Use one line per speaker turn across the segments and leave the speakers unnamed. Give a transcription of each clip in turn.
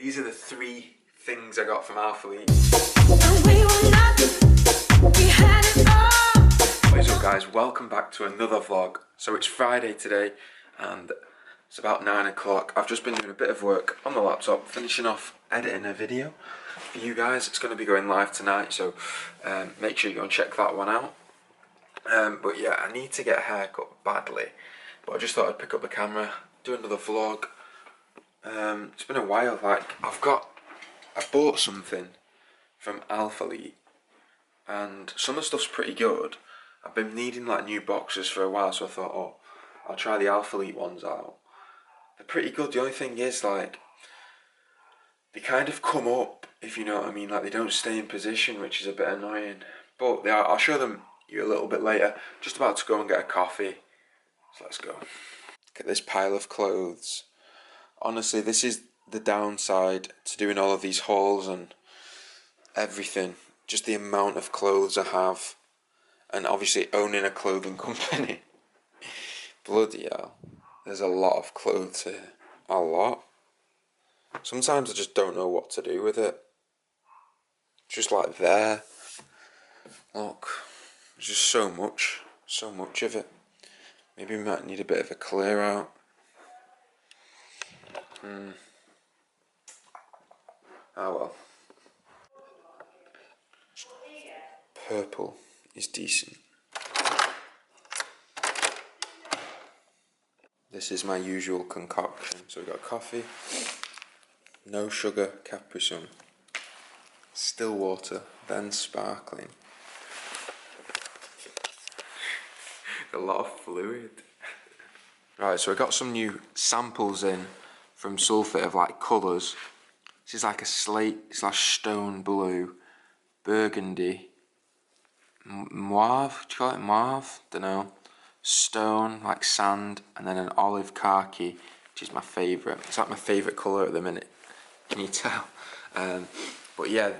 These are the 3 things I got from Alphalete. What is up guys, welcome back to another vlog. So it's Friday today and it's about 9 o'clock. I've just been doing a bit of work on the laptop, finishing off editing a video for you guys. It's going to be going live tonight, so make sure you go and check that one out. But yeah, I need to get a haircut badly, but I just thought I'd pick up the camera, do another vlog. It's been a while. Like I bought something from Alphalete and some of the stuff's pretty good. I've been needing like new boxes for a while, so I thought, oh, I'll try the Alphalete ones out. They're pretty good. The only thing is, like, they kind of come up, if you know what I mean. Like, they don't stay in position, which is a bit annoying. But they are. I'll show them you a little bit later. Just about to go and get a coffee. So let's go. Look at this pile of clothes. Honestly, this is the downside to doing all of these hauls and everything. Just the amount of clothes I have. And obviously owning a clothing company. Bloody hell. There's a lot of clothes here. A lot. Sometimes I just don't know what to do with it. Just like there. Look. There's just so much. So much of it. Maybe we might need a bit of a clear out. Oh well. Purple is decent. This is my usual concoction. So we've got coffee, no sugar Capri Sun, still water, then sparkling. A lot of fluid. Right, so I got some new samples in from Sullivan of like colours. This is like a slate / stone blue, burgundy, mauve, do you call it mauve? Don't know. Stone, like sand, and then an olive khaki, which is my favourite. It's like my favourite colour at the minute. Can you tell? But yeah,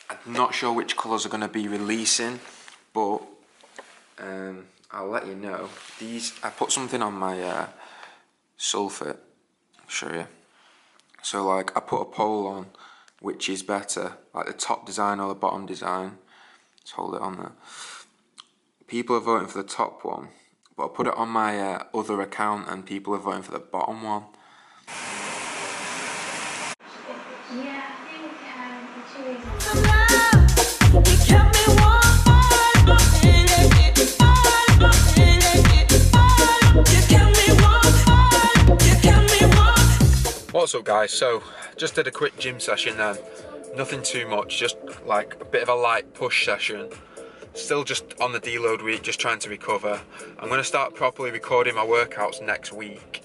I'm not sure which colours are going to be releasing, but I'll let you know. These, I put something on my Sullivan. I'll show you. So like, I put a poll on which is better, like the top design or the bottom design. Let's hold it on there. People are voting for the top one, but I put it on my other account and people are voting for the bottom one.
Yeah, I think the two
What's up guys, so just did a quick gym session then, nothing too much, just like a bit of a light push session. Still just on the deload week, just trying to recover. I'm going to start properly recording my workouts next week,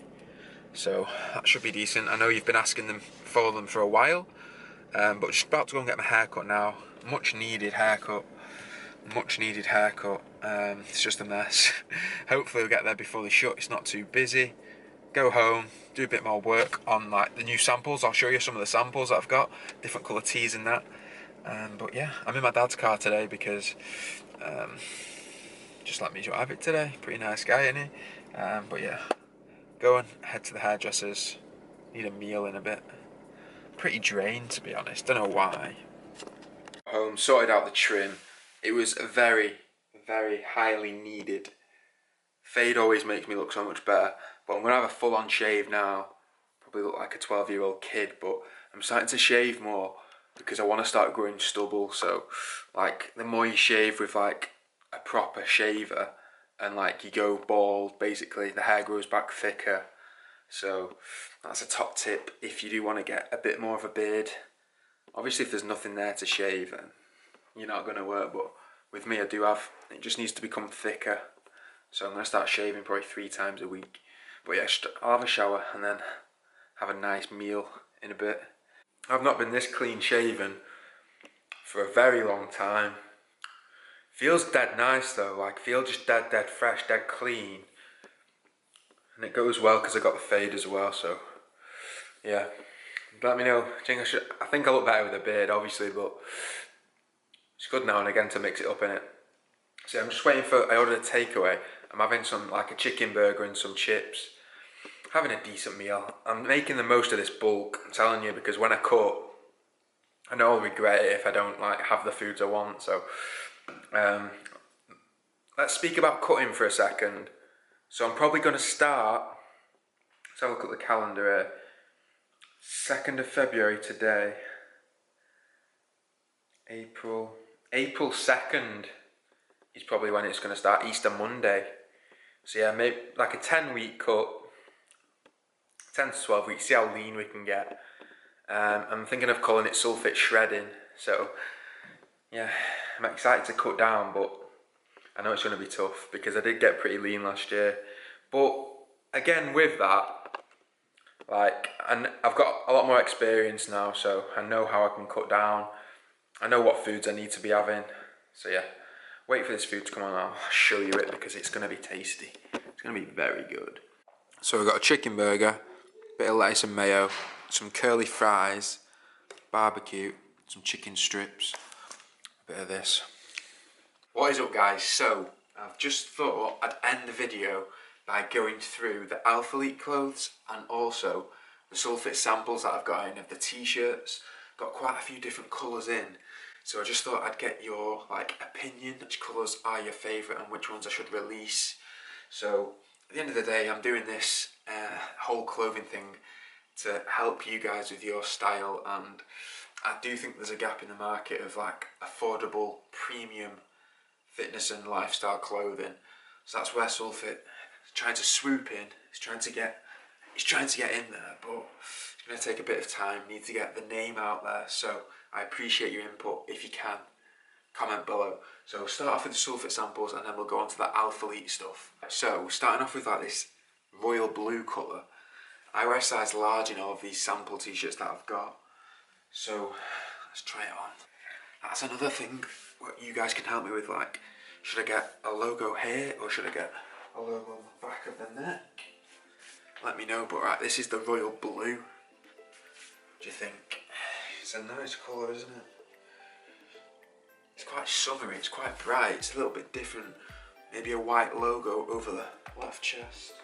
so that should be decent. I know you've been asking them for them for a while, but just about to go and get my haircut now. Much needed haircut. It's just a mess. Hopefully we'll get there before they shut. It's not too busy. Go home, do a bit more work on like the new samples. I'll show you some of the samples that I've got, different colour tees and that. But yeah, I'm in my dad's car today because just let me drive it today. Pretty nice guy, isn't he? But yeah, go and head to the hairdressers. Need a meal in a bit. Pretty drained, to be honest. Don't know why. Home, sorted out the trim. It was very, very highly needed. Fade always makes me look so much better, but I'm going to have a full-on shave now. Probably look like a 12-year-old kid, but I'm starting to shave more because I want to start growing stubble. So like the more you shave with like a proper shaver and like you go bald, basically the hair grows back thicker. So that's a top tip if you do want to get a bit more of a beard. Obviously if there's nothing there to shave then you're not going to work, but with me I do have, it just needs to become thicker. So I'm going to start shaving probably 3 times a week. But yeah, I'll have a shower and then have a nice meal in a bit. I've not been this clean shaven for a very long time. Feels dead nice though, like feels just dead fresh, dead clean. And it goes well because I got the fade as well, so yeah. Let me know. I think I look better with a beard obviously, but it's good now and again to mix it up in it. So I'm just waiting for, I ordered a takeaway. I'm having some, like a chicken burger and some chips. having a decent meal. I'm making the most of this bulk, I'm telling you, because when I cut, I know I'll regret it if I don't like have the foods I want. So let's speak about cutting for a second. So I'm probably going to start, let's have a look at the calendar here, 2nd of February today, April 2nd is probably when it's going to start, Easter Monday. So yeah, maybe like a 10-week cut, 10 to 12 weeks, see how lean we can get. I'm thinking of calling it sulfate shredding. So yeah, I'm excited to cut down, but I know it's going to be tough because I did get pretty lean last year. But again, with that, like, and I've got a lot more experience now, so I know how I can cut down. I know what foods I need to be having. So yeah, wait for this food to come on. I'll show you it because it's going to be tasty. It's going to be very good. So we've got a chicken burger, bit of lettuce and mayo, some curly fries, barbecue, some chicken strips, a bit of this. What is up, guys? So I've just thought I'd end the video by going through the Alphalete clothes and also the sulfate samples that I've got in of the t-shirts. Got quite a few different colours in, so I just thought I'd get your opinion, which colours are your favourite and which ones I should release. So at the end of the day, I'm doing this whole clothing thing to help you guys with your style, and I do think there's a gap in the market of like affordable premium fitness and lifestyle clothing. So that's where Sulfate is trying to swoop in. It's trying to get in there, but it's going to take a bit of time. Need to get the name out there. So I appreciate your input. If you can, comment below. So we'll start off with the Sulfate samples and then we'll go on to the Alphalete stuff. So starting off with like this royal blue colour. I wear size large in all of these sample t-shirts that I've got. So let's try it on. That's another thing what you guys can help me with, like, should I get a logo here or should I get a logo on the back of the neck? Let me know. But right, this is the royal blue. What do you think? It's a nice colour, isn't it? It's quite summery, it's quite bright, it's a little bit different. Maybe a white logo over the left chest.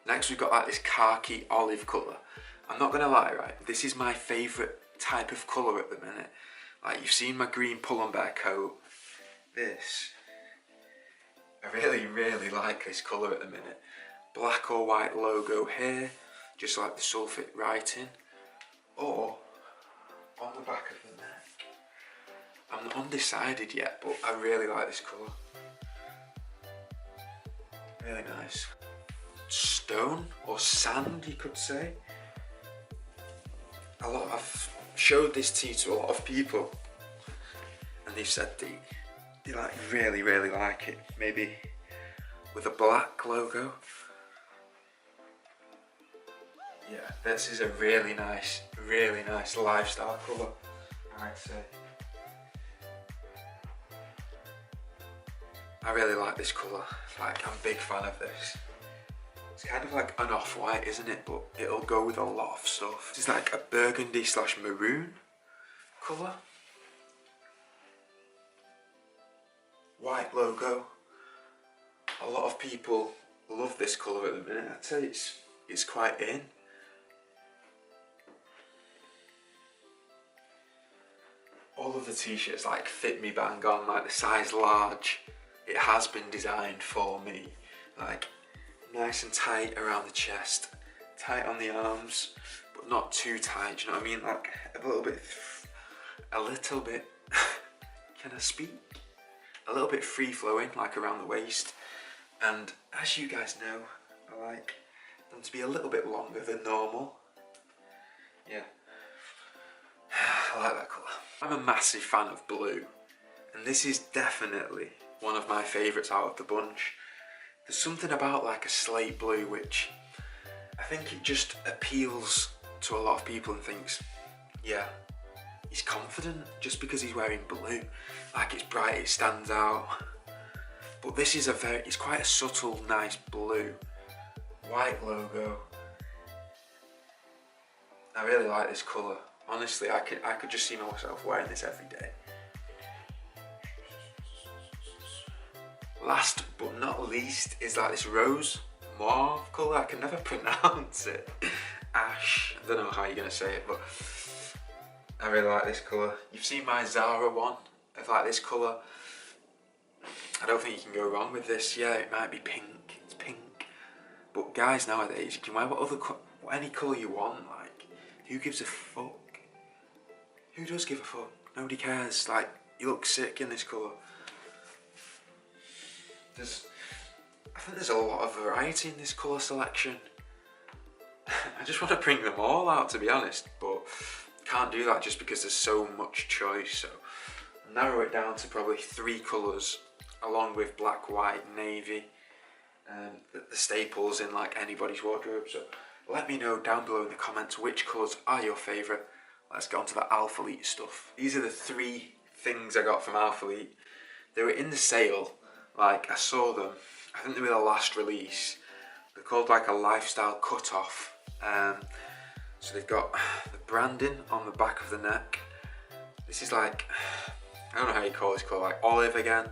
Next we've got like this khaki olive colour. I'm not gonna lie, right, this is my favourite type of colour at the minute. Like, you've seen my green pull-on bear coat. This, I really like this colour at the minute. Black or white logo here, just like the Sulfate writing, or on the back of the neck. I'm undecided yet, but I really like this colour. Really nice. Stone or sand, you could say. I've showed this tea to a lot of people and they've said they like really like it. Maybe with a black logo. Yeah, this is a really nice lifestyle colour, I'd say. I really like this colour. Like, I'm a big fan of this. It's kind of like an off-white, isn't it? But it'll go with a lot of stuff. It's like a burgundy / maroon colour. White logo. A lot of people love this colour at the minute. I'd say it's quite in. All of the t-shirts like fit me bang on, like the size large. It has been designed for me. Like, nice and tight around the chest, tight on the arms, but not too tight, do you know what I mean? Like a little bit, can I speak? A little bit free flowing, like around the waist. And as you guys know, I like them to be a little bit longer than normal. Yeah, I like that colour. I'm a massive fan of blue, and this is definitely one of my favourites out of the bunch. There's something about like a slate blue which I think it just appeals to a lot of people and thinks, yeah, he's confident just because he's wearing blue. Like, it's bright, it stands out. But this is it's quite a subtle, nice blue. White logo. I really like this colour. Honestly, I could just see myself wearing this every day. last but not least is like this rose mauve colour. I can never pronounce it. Ash. I don't know how you're going to say it, but I really like this colour. You've seen my Zara one of like this colour. I don't think you can go wrong with this. Yeah, it might be pink. It's pink. But guys nowadays, you can wear any colour you want. Like, who gives a fuck? Who does give a fuck? Nobody cares. Like, you look sick in this colour. I think there's a lot of variety in this colour selection. I just want to bring them all out, to be honest, but can't do that just because there's so much choice. So narrow it down to probably 3 colours, along with black, white, navy, the staples in like anybody's wardrobe. So let me know down below in the comments which colours are your favourite. Let's get on to the Alphalete stuff. These are the 3 things I got from Alphalete. They were in the sale. Like, I saw them. I think they were the last release. They're called like a lifestyle cut-off. So they've got the branding on the back of the neck. This is like, I don't know how you call this colour, like olive again.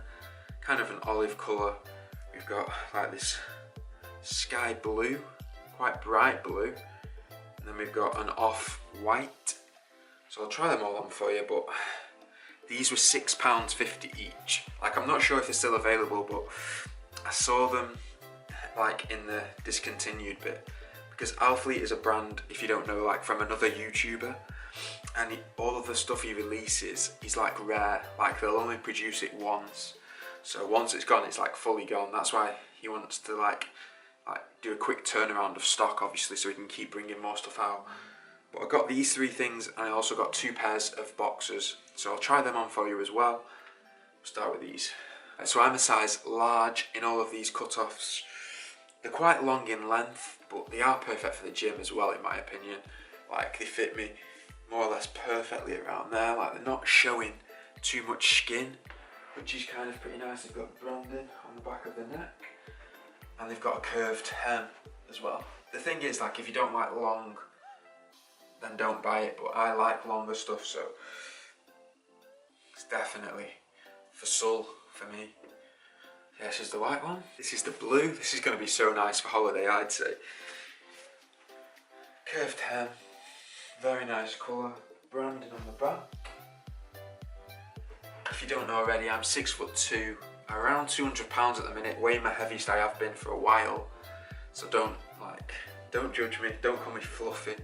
Kind of an olive colour. We've got like this sky blue, quite bright blue. And then we've got an off-white. So I'll try them all on for you, but these were £6.50 each. Like, I'm not sure if they're still available, but I saw them like in the discontinued bit, because Alphalete is a brand, if you don't know, like from another YouTuber, and all of the stuff he releases is like rare. Like, they'll only produce it once, so once it's gone, it's like fully gone. That's why he wants to like do a quick turnaround of stock, obviously, so he can keep bringing more stuff out. But I got these 3 things, and I also got 2 pairs of boxers, so I'll try them on for you as well. We'll start with these. So I'm a size large in all of these cut-offs. They're quite long in length, but they are perfect for the gym as well, in my opinion. Like, they fit me more or less perfectly around there. Like, they're not showing too much skin, which is kind of pretty nice. They've got branding on the back of the neck, and they've got a curved hem as well. The thing is, like, if you don't like long, then don't buy it, but I like longer stuff, so it's definitely for Sul for me. Yeah, this is the white one. This is the blue. This is going to be so nice for holiday, I'd say. Curved hem, very nice colour, branding on the back. If you don't know already, I'm 6'2", around 200 pounds at the minute, way my heaviest I have been for a while. So don't judge me, don't call me fluffy.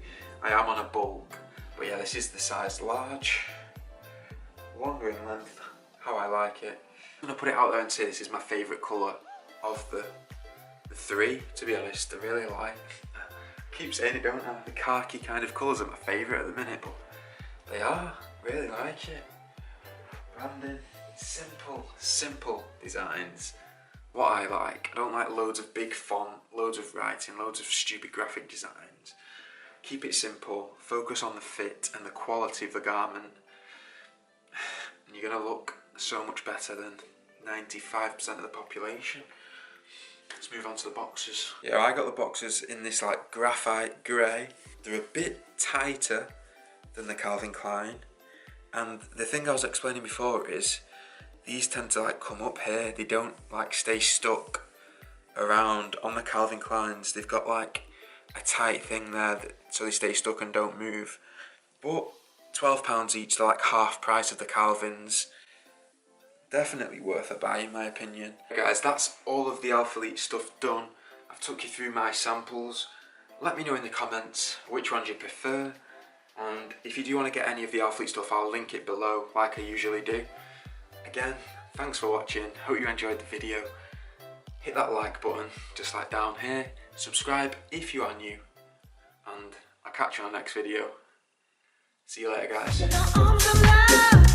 I am on a bulk, but yeah, this is the size large, longer in length, how I like it. I'm gonna put it out there and say this is my favourite colour of the 3, to be honest. I really like, I keep saying it, don't I? The khaki kind of colours are my favourite at the minute, but they are, really like it. Branding, simple designs. What I like, I don't like loads of big font, loads of writing, loads of stupid graphic designs. Keep it simple, focus on the fit and the quality of the garment, and you're going to look so much better than 95% of the population. Let's move on to the boxers. Yeah, I got the boxers in this like graphite grey. They're a bit tighter than the Calvin Klein, and the thing I was explaining before is these tend to like come up here. They don't like stay stuck around. On the Calvin Kleins, they've got like a tight thing there so they stay stuck and don't move. But £12 each, they're like half price of the Calvins. Definitely worth a buy in my opinion. Guys, that's all of the Alphalete stuff done. I've took you through my samples. Let me know in the comments which ones you prefer, and if you do want to get any of the Alphalete stuff, I'll link it below like I usually do. Again, thanks for watching, hope you enjoyed the video. Hit that like button just like down here, subscribe if you are new, and I'll catch you on the next video. See you later, guys.